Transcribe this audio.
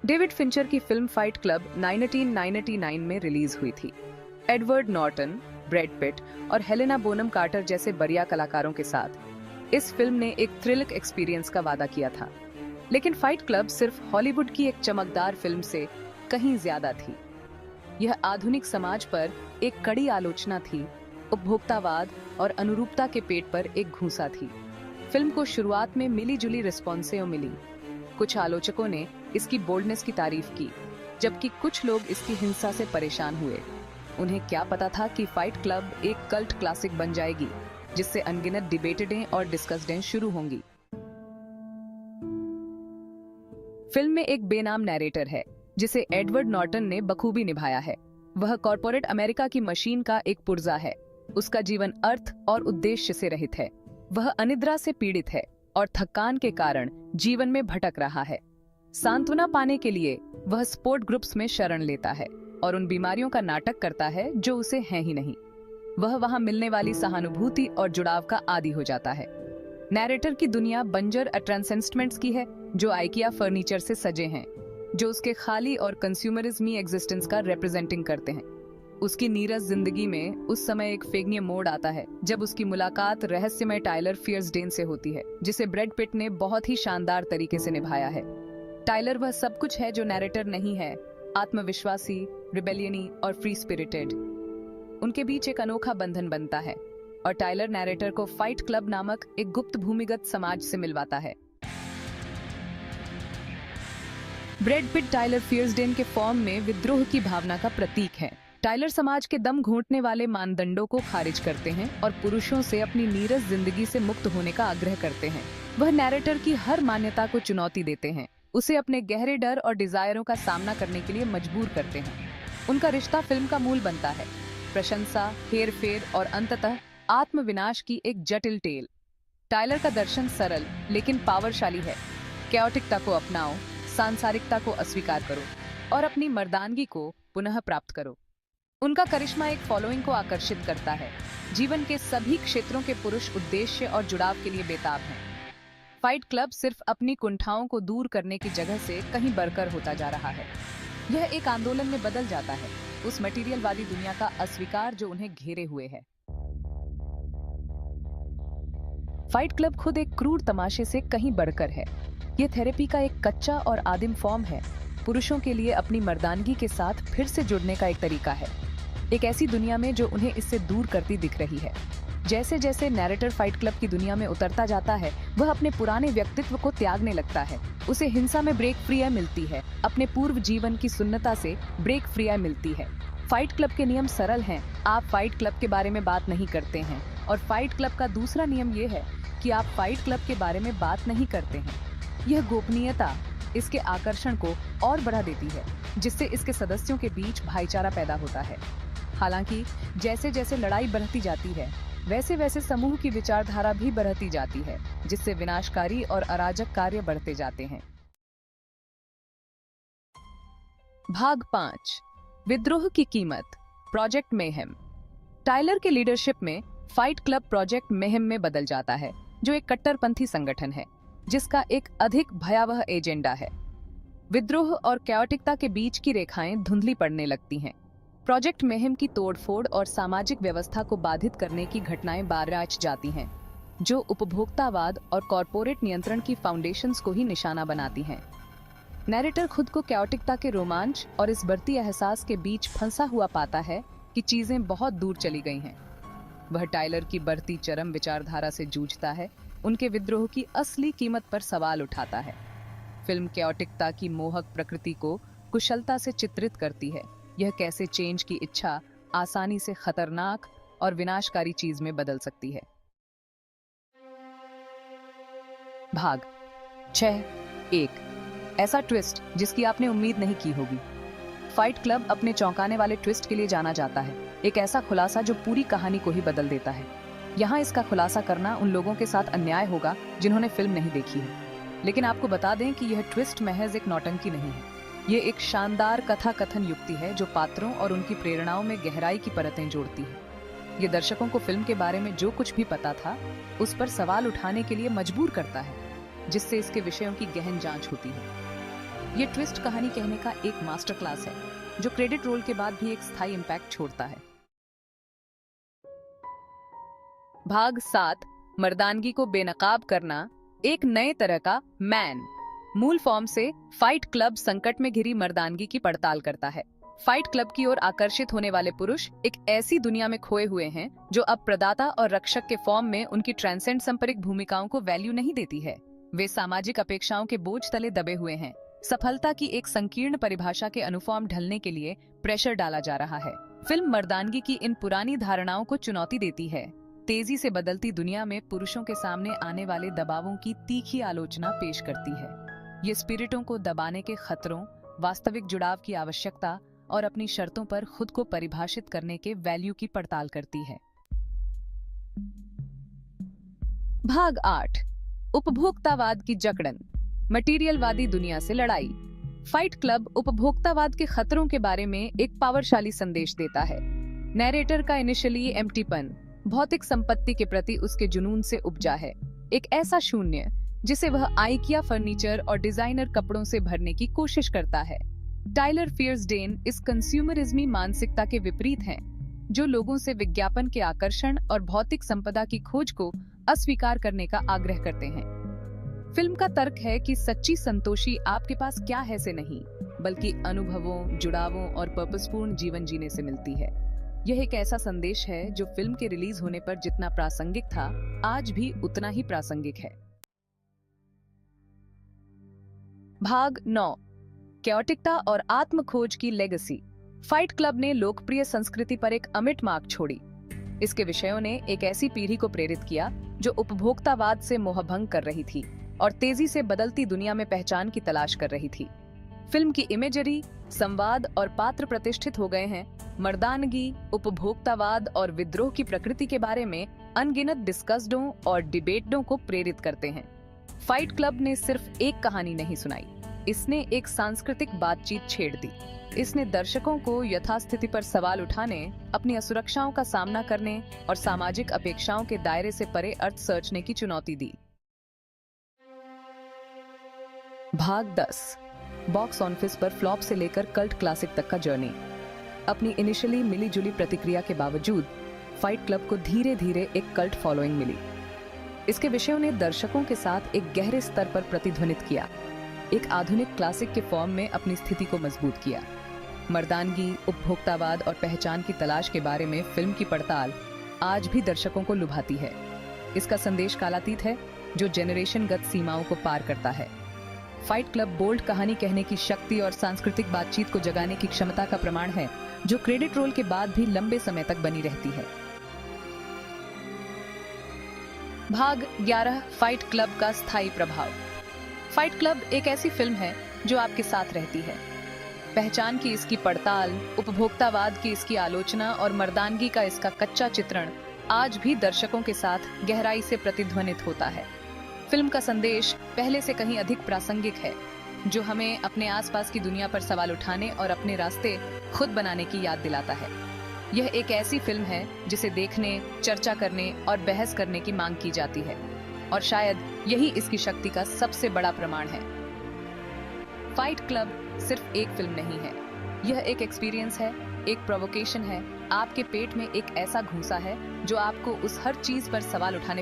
David Fincher की film fight club 1999 में release हुई थी। एडवर्ड नॉर्टन, ब्रैड पिट और हेलेना बोनम कार्टर जैसे बढ़िया कलाकारों के साथ इस फिल्म ने एक थ्रिलिक एक्सपीरियंस का वादा किया था। लेकिन फाइट क्लब सिर्फ हॉलीवुड की एक चमकदार फिल्म से कहीं ज्यादा थी। यह आधुनिक समाज पर एक कड़ी आलोचना थी, उपभोक्तावाद और अनुरूपता के पेट पर एक घूंसा थी। फिल्म को शुरुआत में मिली-जुली रिस्पॉन्सें मिली। कुछ आलोचकों ने इसकी बोल्डनेस की तारीफ की, जबकि कुछ लोग इसकी हिंसा से परेशान हुए। उन्हें क्या पता था कि फाइट क्लब एक कल्ट क्लासिक बन जाएगी, जिससे अनगिनत डिबेटेडें और डिस्कस्डें शुरू होंगी। फिल्म में एक बेनाम नैरेटर है, जिसे एडवर्ड नॉर्टन ने बखूबी निभाया है। वह कॉर्पोरेट अमेरिका की मशीन का एक पुर्जा है। उसका जीवन अर्थ और उद्देश्य से रहित है। वह अनिद्रा से पीड़ित है और थकान के कारण जीवन में भटक रहा है। सांत्वना पाने के लिए वह स्पोर्ट ग्रुप्स में शरण लेता है और उन बीमारियों का नाटक करता है जो उसे है ही नहीं। वह वहां मिलने वाली सहानुभूति और जुड़ाव का आदी हो जाता है। नैरेटर की दुनिया बंजर अट्रांसेंटमेंट्स की है, जो आइकिया फर्नीचर से सजे हैं, जो उसके खाली और कंज्यूमरिज्मी एग्जिस्टेंस का रिप्रेजेंटिंग करते हैं। उसकी नीरस जिंदगी में उस समय एक फेगनीय मोड़ आता है जब उसकी मुलाकात रहस्यमय टाइलर फियर्सडेन से होती है, जिसे ब्रैड पिट ने बहुत ही शानदार तरीके से निभाया है। टाइलर वह सब कुछ है जो नैरेटर नहीं है, आत्मविश्वासी, रिबेलियनी और फ्री स्पिरिटेड। उनके बीच एक अनोखा बंधन बनता है और टाइलर नैरेटर को फाइट क्लब नामक एक गुप्त भूमिगत समाज से मिलवाता है। ब्रैड पिट टाइलर फियर्सडेन के फॉर्म में विद्रोह की भावना का प्रतीक है। टाइलर समाज के दम घोंटने वाले मानदंडों को खारिज करते हैं और पुरुषों से अपनी नीरस जिंदगी से मुक्त होने का आग्रह करते हैं। वह नैरेटर की हर मान्यता को चुनौती देते हैं, उसे अपने गहरे डर और डिजायरों का सामना करने के लिए मजबूर करते हैं। उनका रिश्ता फिल्म का मूल बनता है, प्रशंसा, हेरफेर और अंततः आत्मविनाश की एक जटिल टेल। टाइलर का दर्शन सरल लेकिन पावरशाली है। कैओटिकता को अपनाओ, सांसारिकता को अस्वीकार करो और अपनी मर्दानगी को पुनः प्राप्त करो। उनका करिश्मा एक फॉलोइंग को आकर्षित करता है। जीवन के सभी क्षेत्रों के पुरुष उद्देश्य और जुड़ाव के लिए बेताब हैं। फाइट क्लब सिर्फ अपनी कुंठाओं को दूर करने की जगह से कहीं बढ़कर होता जा रहा है। यह एक आंदोलन में बदल जाता है, उस मटीरियलवादी दुनिया का अस्वीकार जो उन्हें घेरे हुए है। फाइट क्लब खुद एक क्रूर तमाशे से कहीं बढ़कर है। यह थेरेपी का एक कच्चा और आदिम फॉर्म है। पुरुषों के लिए अपनी मर्दानगी के साथ फिर से जुड़ने का एक तरीका है, एक ऐसी दुनिया में जो उन्हें इससे दूर करती दिख रही है। जैसे जैसे नैरेटर फाइट क्लब की दुनिया में उतरता जाता है, वह अपने पुराने व्यक्तित्व को त्यागने लगता है। उसे हिंसा में ब्रेक फ्री मिलती है, अपने पूर्व जीवन की सुन्नता से ब्रेक फ्री मिलती है। फाइट क्लब के नियम सरल हैं। आप फाइट क्लब के बारे में बात नहीं करते हैं, और फाइट क्लब का दूसरा नियम यह है कि आप फाइट क्लब के बारे में बात नहीं करते हैं। यह गोपनीयता इसके आकर्षण को और बढ़ा देती है, जिससे इसके सदस्यों के बीच भाईचारा पैदा होता है। हालांकि जैसे जैसे लड़ाई बढ़ती जाती है, वैसे वैसे समूह की विचारधारा भी बढ़ती जाती है, जिससे विनाशकारी और अराजक कार्य बढ़ते जाते हैं। भाग 5, विद्रोह की कीमत, प्रोजेक्ट मेहम। टाइलर के लीडरशिप में फाइट क्लब प्रोजेक्ट मेहम में बदल जाता है, जो एक कट्टरपंथी संगठन है जिसका एक अधिक भयावह एजेंडा है। विद्रोह और कैओटिकता के बीच की रेखाएं धुंधली पड़ने लगती हैं। प्रोजेक्ट मेहम की तोड़फोड़ और सामाजिक व्यवस्था को बाधित करने की घटनाएं बाराच जाती हैं, जो उपभोक्तावाद और कॉरपोरेट नियंत्रण की फाउंडेशंस को ही निशाना बनाती हैं। नैरेटर खुद को कैओटिकता के रोमांच और इस बढ़ती एहसास के बीच फंसा हुआ पाता है कि चीजें बहुत दूर चली गई हैं। वह टाइलर की बढ़ती चरम विचारधारा से जूझता है, उनके विद्रोह की असली कीमत पर सवाल उठाता है। फिल्म कैओटिकता की मोहक प्रकृति को कुशलता से चित्रित करती है। यह कैसे चेंज की इच्छा आसानी से खतरनाक और विनाशकारी चीज में बदल सकती है। भाग 6, ऐसा ट्विस्ट जिसकी आपने उम्मीद नहीं की होगी। फाइट क्लब अपने चौंकाने वाले ट्विस्ट के लिए जाना जाता है, एक ऐसा खुलासा जो पूरी कहानी को ही बदल देता है। यहाँ इसका खुलासा करना उन लोगों के साथ अन्याय होगा जिन्होंने फिल्म नहीं देखी है, लेकिन आपको बता दें कि यह ट्विस्ट महज एक नौटंकी नहीं है। ये एक शानदार कथा कथन युक्ति है जो पात्रों और उनकी प्रेरणाओं में गहराई की परतें जोड़ती है। ये दर्शकों को फिल्म के बारे में जो कुछ भी पता था उस पर सवाल उठाने के लिए मजबूर करता है, जिससे इसके विषयों की गहन जांच होती है। ये ट्विस्ट कहानी कहने का एक मास्टर क्लास है जो क्रेडिट रोल के बाद भी एक स्थायी इम्पैक्ट छोड़ता है। भाग 7, मर्दानगी को बेनकाब करना, एक नए तरह का मैन। मूल फॉर्म से फाइट क्लब संकट में घिरी मर्दानगी की पड़ताल करता है। फाइट क्लब की ओर आकर्षित होने वाले पुरुष एक ऐसी दुनिया में खोए हुए हैं जो अब प्रदाता और रक्षक के फॉर्म में उनकी ट्रांसेंड संपरिक भूमिकाओं को वैल्यू नहीं देती है। वे सामाजिक अपेक्षाओं के बोझ तले दबे हुए हैं। सफलता की एक संकीर्ण परिभाषा के अनुफॉर्म ढलने के लिए प्रेशर डाला जा रहा है। फिल्म मर्दानगी की इन पुरानी धारणाओं को चुनौती देती है। तेजी से बदलती दुनिया में पुरुषों के सामने आने वाले दबावों की तीखी आलोचना पेश करती है। ये स्पिरिटों को दबाने के खतरों, वास्तविक जुड़ाव की आवश्यकता और अपनी शर्तों पर खुद को परिभाषित करने के वैल्यू की पड़ताल करती है। भाग 8, उपभोक्तावाद की जकड़न, मटीरियलवादी दुनिया से लड़ाई। फाइट क्लब उपभोक्तावाद के खतरों के बारे में एक पावरशाली संदेश देता है। नैरेटर का इनिशियली एम्प्टीपन भौतिक संपत्ति के प्रति उसके जुनून से उपजा है, एक ऐसा शून्य जिसे वह आइकिया फर्नीचर और डिजाइनर कपड़ों से भरने की कोशिश करता है। टाइलर फियर्सडेन इस कंज्यूमरिज्मी मानसिकता के विपरीत हैं, जो लोगों से विज्ञापन के आकर्षण और भौतिक संपदा की खोज को अस्वीकार करने का आग्रह करते हैं। फिल्म का तर्क है कि सच्ची संतोषी आपके पास क्या है से नहीं, बल्कि अनुभवों, जुड़ावों और पर्पसपूर्ण जीवन जीने से मिलती है। यह एक ऐसा संदेश है जो फिल्म के रिलीज होने पर जितना प्रासंगिक था, आज भी उतना ही प्रासंगिक है। भाग 9, कैओटिकता और आत्मखोज की लेगेसी। फाइट क्लब ने लोकप्रिय संस्कृति पर एक अमिट मार्क छोड़ी। इसके विषयों ने एक ऐसी पीढ़ी को प्रेरित किया जो उपभोक्तावाद से मोहभंग कर रही थी और तेजी से बदलती दुनिया में पहचान की तलाश कर रही थी। फिल्म की इमेजरी, संवाद और पात्र प्रतिष्ठित हो गए हैं। मर्दानगी, उपभोक्तावाद और विद्रोह की प्रकृति के बारे में अनगिनत डिस्कस्डों और डिबेटों को प्रेरित करते हैं। फाइट क्लब ने सिर्फ एक कहानी नहीं सुनाई, इसने एक सांस्कृतिक बातचीत छेड़ दी। इसने दर्शकों को यथास्थिति पर सवाल उठाने, अपनी असुरक्षाओं का सामना करने और सामाजिक अपेक्षाओं के दायरे से परे अर्थ सर्चने की चुनौती दी। भाग 10, बॉक्स ऑफिस पर फ्लॉप से लेकर कल्ट क्लासिक तक का जर्नी। अपनी इनिशियली मिली-जुली प्रतिक्रिया के बावजूद फाइट क्लब को धीरे धीरे एक कल्ट फॉलोइंग मिली। इसके विषयों ने दर्शकों के साथ एक गहरे स्तर पर प्रतिध्वनित किया, एक आधुनिक क्लासिक के फॉर्म में अपनी स्थिति को मजबूत किया। मर्दानगी, उपभोक्तावाद और पहचान की तलाश के बारे में फिल्म की पड़ताल आज भी दर्शकों को लुभाती है। इसका संदेश कालातीत है, जो जेनरेशनगत सीमाओं को पार करता है। फाइट क्लब बोल्ड कहानी कहने की शक्ति और सांस्कृतिक बातचीत को जगाने की क्षमता का प्रमाण है, जो क्रेडिट रोल के बाद भी लंबे समय तक बनी रहती है। भाग 11, फाइट क्लब का स्थायी प्रभाव। फाइट क्लब एक ऐसी फिल्म है जो आपके साथ रहती है। पहचान की इसकी पड़ताल, उपभोक्तावाद की इसकी आलोचना और मर्दानगी का इसका कच्चा चित्रण आज भी दर्शकों के साथ गहराई से प्रतिध्वनित होता है। फिल्म का संदेश पहले से कहीं अधिक प्रासंगिक है, जो हमें अपने आसपास की दुनिया पर सवाल उठाने और अपने रास्ते खुद बनाने की याद दिलाता है। यह एक ऐसी फिल्म है जिसे देखने, चर्चा करने और बहस करने की मांग की जाती है, और शायद यही इसकी शक्ति का सबसे बड़ा प्रमाण है। फाइट क्लब सिर्फ एक फिल्म नहीं है, यह एक एक्सपीरियंस है, एक प्रोवोकेशन है। आपके पेट में एक ऐसा घूंसा है जो आपको उस हर चीज पर सवाल उठाने